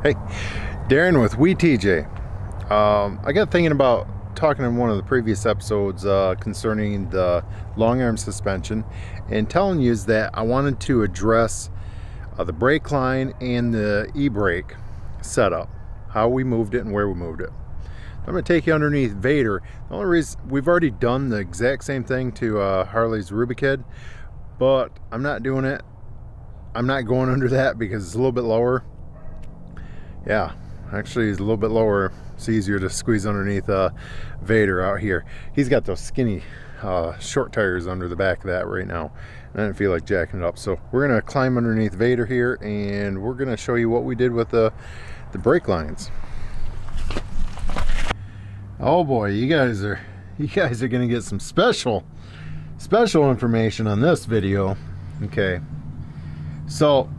Hey, Darren with TJ. I got thinking about talking in one of the previous episodes concerning the long arm suspension and telling you that I wanted to address the brake line and the e-brake setup, how we moved it and where we moved it. I'm going to take you underneath Vader. The only reason we've already done the exact same thing to Harley's Ruby Kid, but I'm not doing it. I'm not going under that because it's a little bit lower. Yeah, actually it's a little bit lower. It's easier to squeeze underneath Vader out here. He's got those skinny short tires under the back of that right now. I didn't feel like jacking it up. So we're gonna climb underneath Vader here and we're gonna show you what we did with the brake lines. Oh boy, you guys are gonna get some special information on this video. Okay, so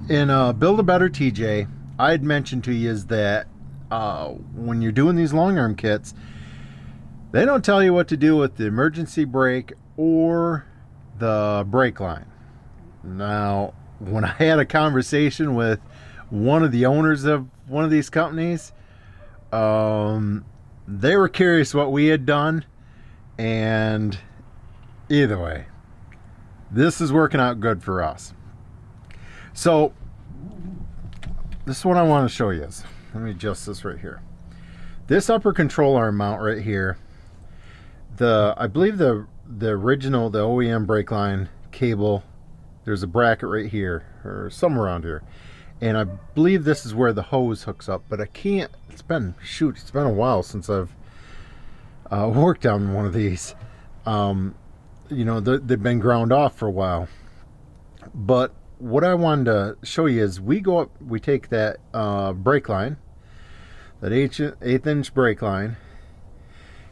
in Build a Better TJ, I had mentioned to you is that when you're doing these long arm kits, they don't tell you what to do with the emergency brake or the brake line. Now, when I had a conversation with one of the owners of one of these companies, they were curious what we had done, and either way, this is working out good for us. So this is what I want to show you. Let me adjust this right here. This upper control arm mount right here, I believe the original, the OEM brake line cable, there's a bracket right here or somewhere around here, and I believe this is where the hose hooks up, but I can't, it's been a while since I've worked on one of these. You know, they've been ground off for a while, but what I wanted to show you is we take that brake line, that 1/8 inch brake line,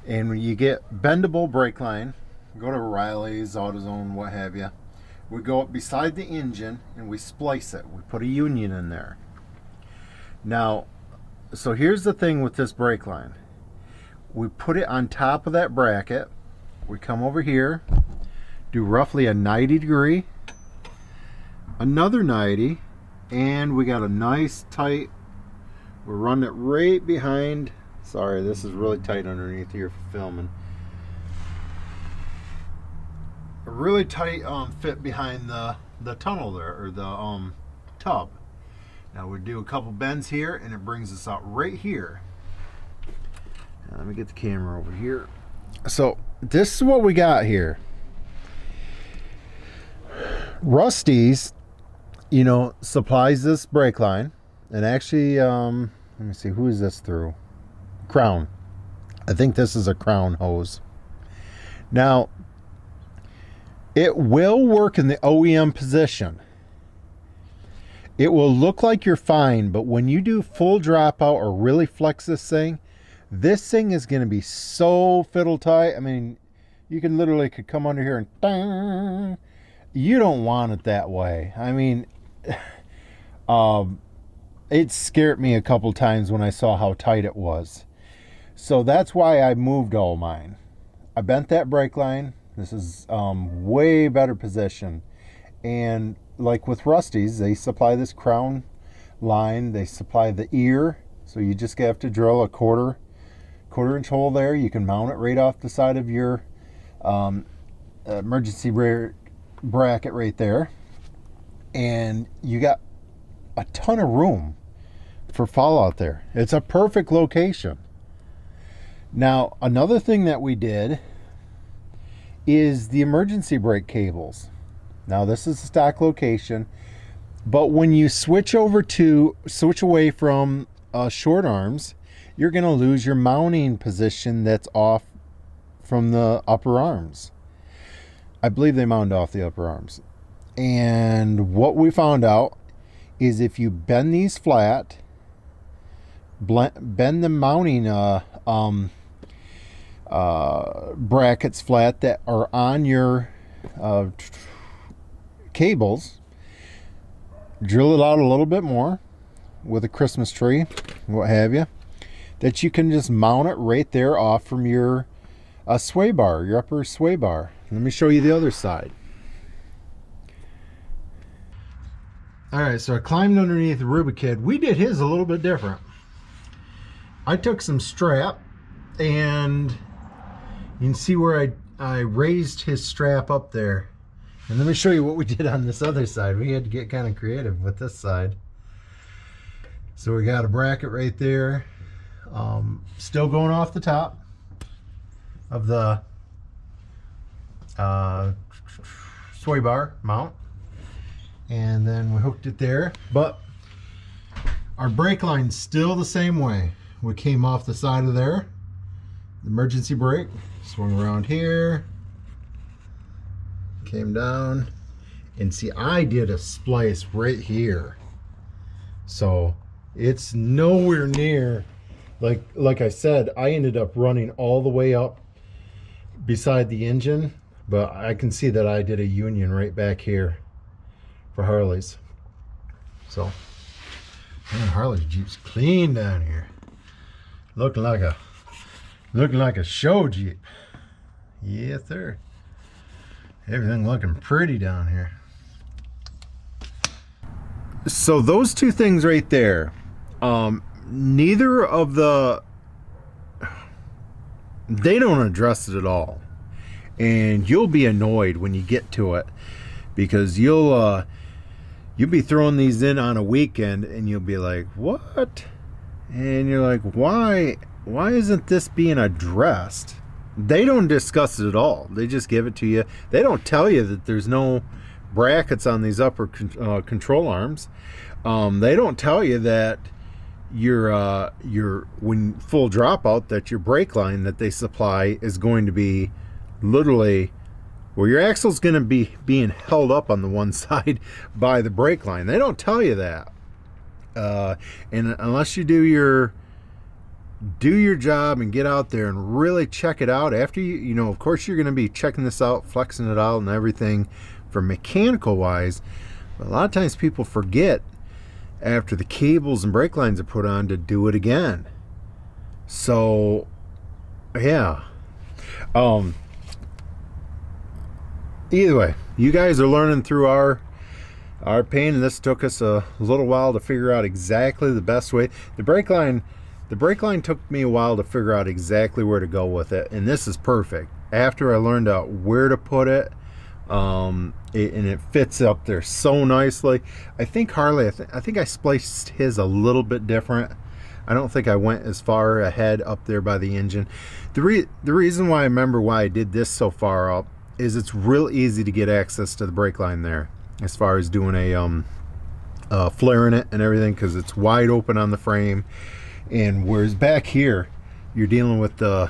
and when you get bendable brake line, go to Riley's, AutoZone, what have you, we go up beside the engine and we splice it. We put a union in there. Now, so here's the thing with this brake line. We put it on top of that bracket. We come over here, do roughly a 90 degree, another 90, and we got a nice tight, we're running it right behind, sorry, this is really tight underneath here for filming, a really tight fit behind the tunnel there, or the tub. Now we do a couple bends here and it brings us out right here. Now, let me get the camera over here. So this is what we got here. Rusty's, you know, supplies this brake line, and actually let me see, who is this through? Crown. I think this is a Crown hose. Now it will work in the OEM position. It will look like you're fine, but when you do full dropout or really flex this thing is going to be so fiddle tight. I mean, you can literally could come under here and dang. You don't want it that way. I mean, it scared me a couple times when I saw how tight it was. So that's why I moved all mine. I bent that brake line. This is way better position. And like with Rusty's, they supply this Crown line. They supply the ear. So you just have to drill a quarter inch hole there. You can mount it right off the side of your emergency bracket right there, and you got a ton of room for fallout there. It's a perfect location. Now, another thing that we did is the emergency brake cables. Now, this is a stock location, but when you switch away from short arms, you're going to lose your mounting position that's off from the upper arms. I believe they mount off the upper arms. And what we found out is if you bend these flat, bend the mounting brackets flat that are on your cables, drill it out a little bit more with a Christmas tree, what have you, that you can just mount it right there off from your sway bar, your upper sway bar. Let me show you the other side. All right, so I climbed underneath the Rubikid. We did his a little bit different. I took some strap, and you can see where I raised his strap up there. And let me show you what we did on this other side. We had to get kind of creative with this side. So we got a bracket right there, still going off the top of the sway bar mount, and then we hooked it there. But our brake line's still the same way. We came off the side of there, the emergency brake, swung around here, came down, and see, I did a splice right here, so it's nowhere near like I said. I ended up running all the way up beside the engine, but I can see that I did a union right back here for Harley's. So man, Harley's Jeep's clean down here, looking like a show Jeep. Yes sir, everything looking pretty down here. So those two things right there, neither of the, they don't address it at all, and you'll be annoyed when you get to it, because you'll be throwing these in on a weekend and you'll be like, what? And you're like, why isn't this being addressed? They don't discuss it at all. They just give it to you. They don't tell you that there's no brackets on these upper control arms. They don't tell you that your when full dropout, that your brake line that they supply is going to be literally, well, your axle's going to be being held up on the one side by the brake line. They don't tell you that, and unless you do your job and get out there and really check it out after you know, of course you're going to be checking this out, flexing it out and everything for mechanical wise. But a lot of times people forget after the cables and brake lines are put on to do it again. So yeah, either way, you guys are learning through our pain, and this took us a little while to figure out exactly the best way. The brake line took me a while to figure out exactly where to go with it, and this is perfect. After I learned out where to put it, and it fits up there so nicely. I think Harley, I think I spliced his a little bit different. I don't think I went as far ahead up there by the engine. The reason why I remember why I did this so far up is it's real easy to get access to the brake line there, as far as doing a flaring it and everything, because it's wide open on the frame. And whereas back here you're dealing with the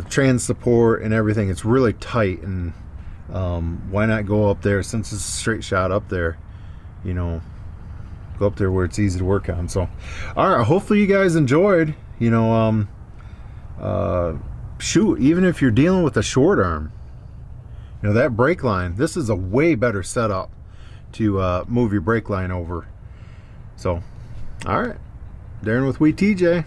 trans support and everything, it's really tight. And why not go up there, since it's a straight shot up there, you know, go up there where it's easy to work on. So all right, hopefully you guys enjoyed. You know, shoot, even if you're dealing with a short arm, you know, that brake line, this is a way better setup to move your brake line over. So all right, Darren with Wee TJ.